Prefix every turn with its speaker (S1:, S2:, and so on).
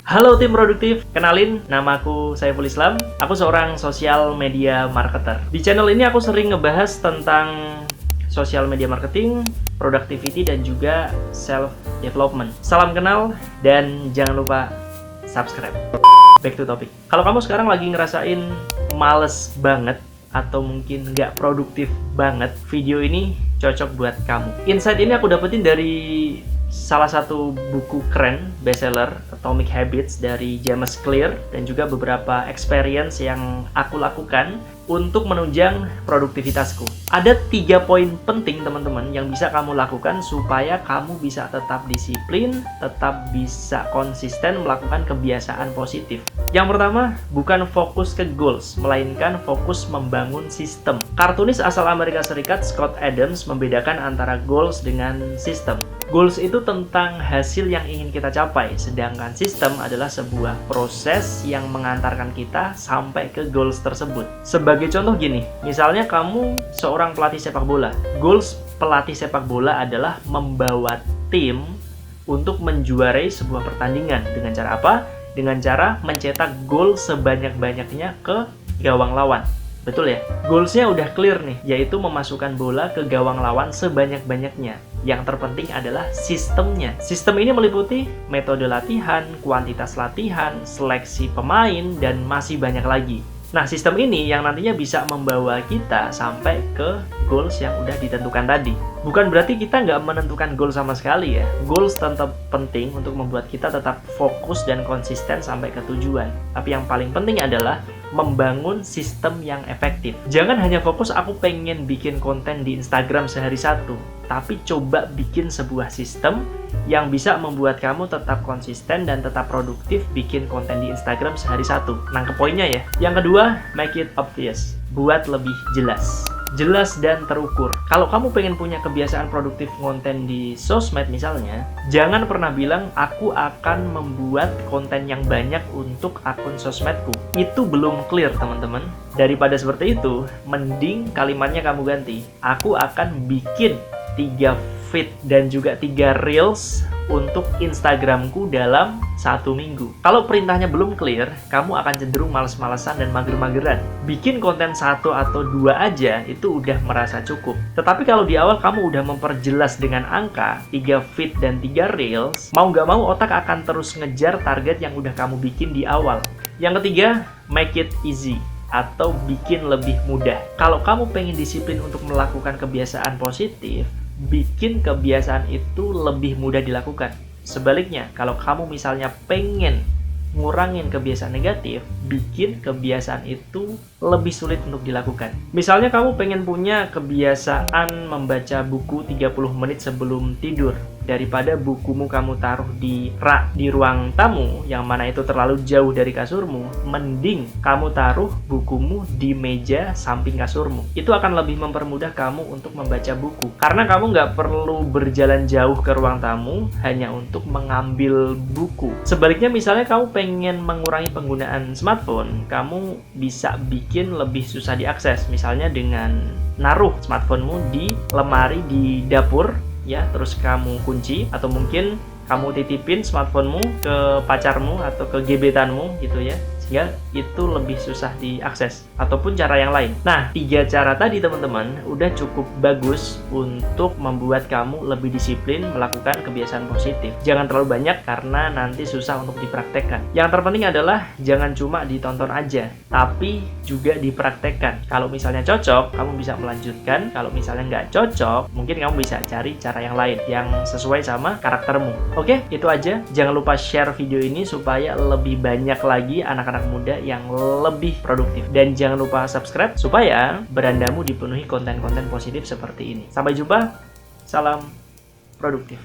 S1: Halo tim produktif, kenalin namaku Saiful Islam. Aku seorang sosial media marketer. Di channel ini aku sering ngebahas tentang sosial media marketing, productivity, dan juga self development. Salam kenal dan jangan lupa subscribe. Back to topic. Kalau kamu sekarang lagi ngerasain males banget atau mungkin nggak produktif banget, video ini cocok buat kamu. Insight ini aku dapetin dari salah satu buku keren bestseller Atomic Habits dari James Clear dan juga beberapa experience yang aku lakukan untuk menunjang produktivitasku. Ada 3 poin penting teman-teman yang bisa kamu lakukan supaya kamu bisa tetap disiplin, tetap bisa konsisten melakukan kebiasaan positif. Yang pertama, bukan fokus ke goals, melainkan fokus membangun sistem. Kartunis asal Amerika Serikat Scott Adams membedakan antara goals dengan sistem. Goals itu tentang hasil yang ingin kita capai, sedangkan sistem adalah sebuah proses yang mengantarkan kita sampai ke goals tersebut. Sebagai contoh gini, misalnya kamu seorang pelatih sepak bola. Goals pelatih sepak bola adalah membawa tim untuk menjuarai sebuah pertandingan. Dengan cara apa? Dengan cara mencetak gol sebanyak-banyaknya ke gawang lawan. Betul ya? Goalsnya udah clear nih, yaitu memasukkan bola ke gawang lawan sebanyak-banyaknya. Yang terpenting adalah sistemnya. Sistem ini meliputi metode latihan, kuantitas latihan, seleksi pemain, dan masih banyak lagi. Nah, sistem ini yang nantinya bisa membawa kita sampai ke goals yang udah ditentukan tadi. Bukan berarti kita nggak menentukan goal sama sekali ya. Goals tetap penting untuk membuat kita tetap fokus dan konsisten sampai ke tujuan. Tapi yang paling penting adalah membangun sistem yang efektif. Jangan hanya fokus aku pengen bikin konten di Instagram sehari satu, tapi coba bikin sebuah sistem yang bisa membuat kamu tetap konsisten dan tetap produktif bikin konten di Instagram sehari satu. Nangkep poinnya ya. Yang kedua, make it obvious. Buat lebih jelas. Jelas dan terukur. Kalau kamu pengen punya kebiasaan produktif konten di sosmed misalnya, jangan pernah bilang aku akan membuat konten yang banyak untuk akun sosmedku. Itu belum clear teman-teman. Daripada seperti itu, mending kalimatnya kamu ganti. Aku akan bikin 3 feed dan juga 3 reels untuk Instagramku dalam 1 minggu. Kalau perintahnya belum clear, kamu akan cenderung males-malesan dan mager-mageran. Bikin konten 1 atau 2 aja itu udah merasa cukup. Tetapi kalau di awal kamu udah memperjelas dengan angka 3 feed dan 3 reels, mau nggak mau otak akan terus ngejar target yang udah kamu bikin di awal. Yang ketiga, make it easy atau bikin lebih mudah. Kalau kamu pengen disiplin untuk melakukan kebiasaan positif, bikin kebiasaan itu lebih mudah dilakukan. Sebaliknya, kalau kamu misalnya pengen ngurangin kebiasaan negatif, bikin kebiasaan itu lebih sulit untuk dilakukan. Misalnya kamu pengen punya kebiasaan membaca buku 30 menit sebelum tidur. Daripada bukumu kamu taruh di rak di ruang tamu, yang mana itu terlalu jauh dari kasurmu, mending kamu taruh bukumu di meja samping kasurmu. Itu akan lebih mempermudah kamu untuk membaca buku. Karena kamu nggak perlu berjalan jauh ke ruang tamu hanya untuk mengambil buku. Sebaliknya misalnya kamu pengen mengurangi penggunaan smartphone, kamu bisa bikin lebih susah diakses. Misalnya dengan naruh smartphonemu di lemari di dapur, ya, terus kamu kunci, atau mungkin kamu titipin smartphonemu ke pacarmu atau ke gebetanmu gitu ya, sehingga itu lebih susah diakses, ataupun cara yang lain. Nah, 3 cara tadi teman-teman udah cukup bagus untuk membuat kamu lebih disiplin melakukan kebiasaan positif. Jangan terlalu banyak karena nanti susah untuk dipraktekkan. Yang terpenting adalah jangan cuma ditonton aja, tapi juga dipraktekkan. Kalau misalnya cocok, kamu bisa melanjutkan. Kalau misalnya nggak cocok, mungkin kamu bisa cari cara yang lain yang sesuai sama karaktermu. Oke, itu aja. Jangan lupa share video ini supaya lebih banyak lagi anak-anak muda yang lebih produktif. Dan jangan lupa subscribe supaya berandamu dipenuhi konten-konten positif seperti ini. Sampai jumpa, salam produktif.